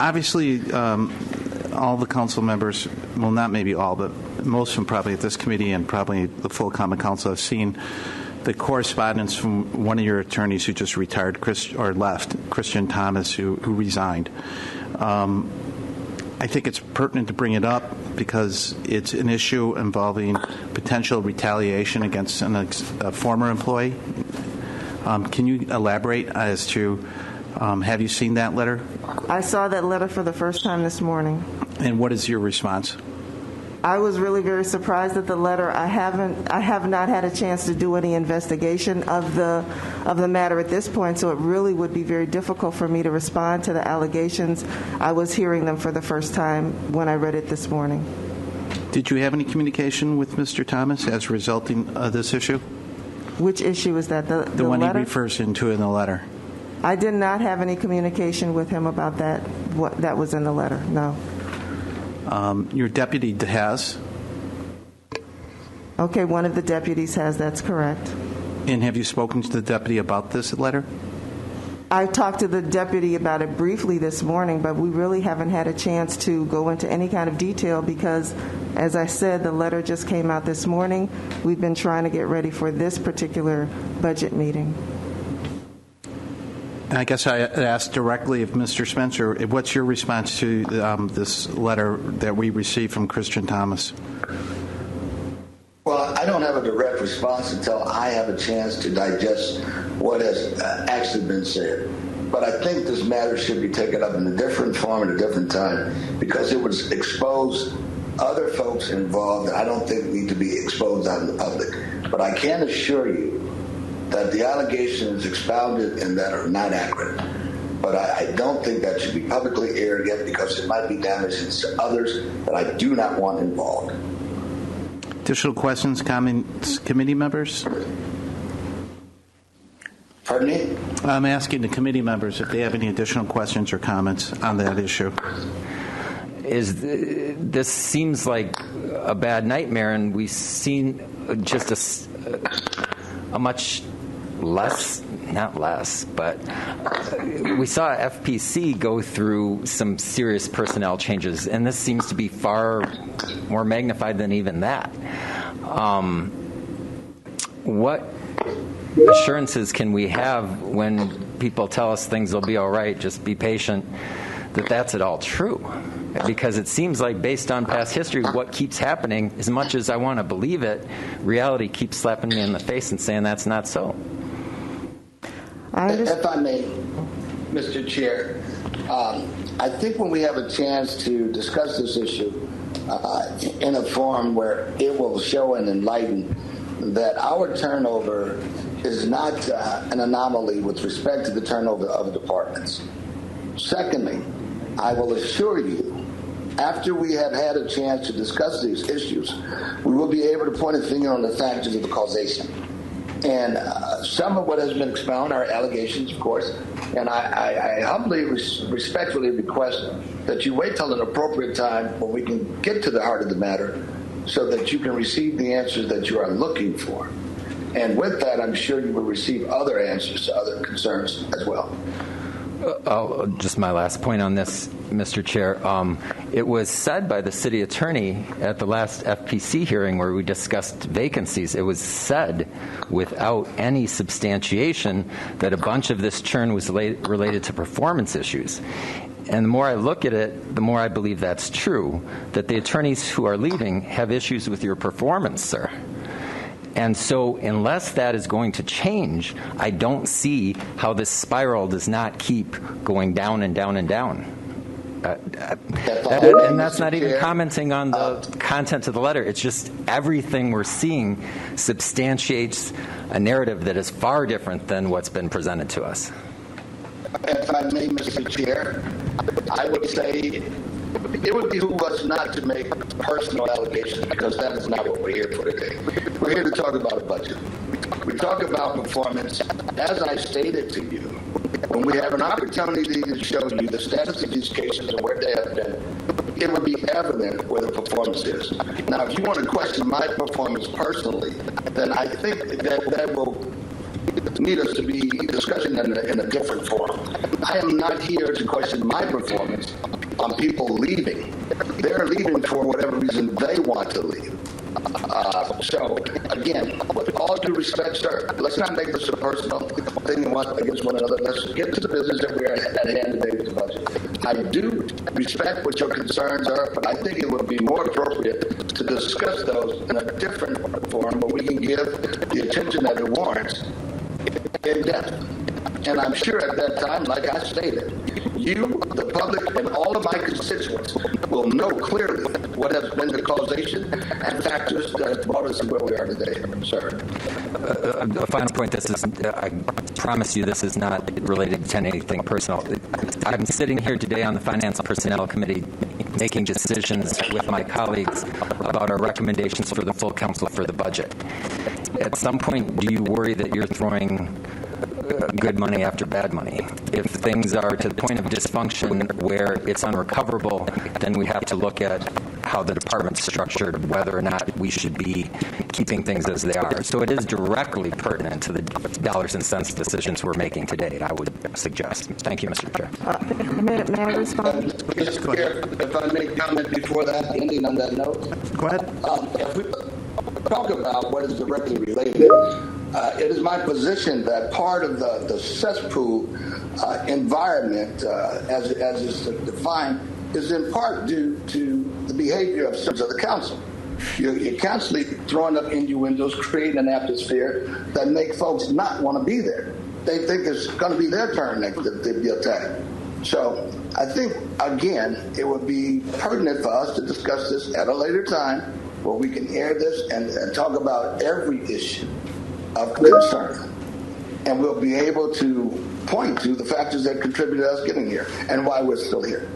Obviously, all the council members, well, not maybe all, but most of them probably at this committee and probably the full common council have seen the correspondence from one of your attorneys who just retired or left, Christian Thomas, who resigned. I think it's pertinent to bring it up because it's an issue involving potential retaliation against a former employee. Can you elaborate as to, have you seen that letter? I saw that letter for the first time this morning. And what is your response? I was really very surprised at the letter. I have not had a chance to do any investigation of the matter at this point, so it really would be very difficult for me to respond to the allegations. I was hearing them for the first time when I read it this morning. Did you have any communication with Mr. Thomas as resulting of this issue? Which issue is that? The one letter? He refers into in the letter. I did not have any communication with him about that, what that was in the letter, no. Your deputy has. Okay, one of the deputies has, that's correct. And have you spoken to the deputy about this letter? I talked to the deputy about it briefly this morning, but we really haven't had a chance to go into any kind of detail because, as I said, the letter just came out this morning. We've been trying to get ready for this particular budget meeting. I guess I asked directly of Mr. Spencer, what's your response to this letter that we received from Christian Thomas? Well, I don't have a direct response until I have a chance to digest what has actually been said. But I think this matter should be taken up in a different form at a different time because it would expose other folks involved that I don't think need to be exposed out in the public. But I can assure you that the allegations expounded in that are not accurate. But I don't think that should be publicly aired yet because it might be damaging to others that I do not want involved. Additional questions, comments, committee members? Pardon me? I'm asking the committee members if they have any additional questions or comments on that issue. This seems like a bad nightmare, and we've seen just a much less, not less, but we saw FPC go through some serious personnel changes, and this seems to be far more magnified than even that. What assurances can we have when people tell us things will be all right, just be patient, that that's at all true? Because it seems like, based on past history, what keeps happening, as much as I want to believe it, reality keeps slapping me in the face and saying that's not so. If I may, Mr. Chair, I think when we have a chance to discuss this issue in a form where it will show and enlighten that our turnover is not an anomaly with respect to the turnover of departments. Secondly, I will assure you, after we have had a chance to discuss these issues, we will be able to point a finger on the factors of the causation. And some of what has been expounded are allegations, of course, and I humbly, respectfully request that you wait till an appropriate time when we can get to the heart of the matter so that you can receive the answers that you are looking for. And with that, I'm sure you will receive other answers to other concerns as well. Just my last point on this, Mr. Chair. It was said by the city attorney at the last FPC hearing where we discussed vacancies. It was said without any substantiation that a bunch of this churn was related to performance issues. And the more I look at it, the more I believe that's true, that the attorneys who are leaving have issues with your performance, sir. And so unless that is going to change, I don't see how this spiral does not keep going down and down and down. And that's not even commenting on the content of the letter. It's just everything we're seeing substantiates a narrative that is far different than what's been presented to us. If I may, Mr. Chair, I would say it would behoove us not to make personal allegations because that is not what we're here for today. We're here to talk about a budget. We talk about performance. As I stated to you, when we have an opportunity to show you the status of these cases and where they have been, it would be evident where the performance is. Now, if you want to question my performance personally, then I think that will need us to be discussing in a different forum. I am not here to question my performance on people leaving. They're leaving for whatever reason they want to leave. So, again, with all due respect, sir, let's not make this a personal thing against one another. Let's get to the business that we're at hand today with the budget. I do respect what your concerns are, but I think it would be more appropriate to discuss those in a different forum where we can give the attention that it warrants in depth. And I'm sure at that time, like I stated, you, the public, and all of my constituents will know clearly what has been the causation and factors that brought us to where we are today, sir. A final point, I promise you this is not related to anything personal. I'm sitting here today on the Finance and Personnel Committee making decisions with my colleagues about our recommendations for the full council for the budget. At some point, do you worry that you're throwing good money after bad money? If things are to the point of dysfunction where it's unrecoverable, then we have to look at how the department's structured, whether or not we should be keeping things as they are. So it is directly pertinent to the dollars and cents decisions we're making today, I would suggest. Thank you, Mr. Chair. May I respond? Mr. Chair, if I may comment before that, ending on that note. Go ahead. If we talk about what is directly related, it is my position that part of the cesspool environment, as is defined, is in part due to the behavior of members of the council. You're constantly throwing up innuendos, creating an atmosphere that make folks not want to be there. They think it's going to be their turn next to be attacked. So I think, again, it would be pertinent for us to discuss this at a later time where we can air this and talk about every issue of concern. And we'll be able to point to the factors that contributed to us getting here and why we're still here.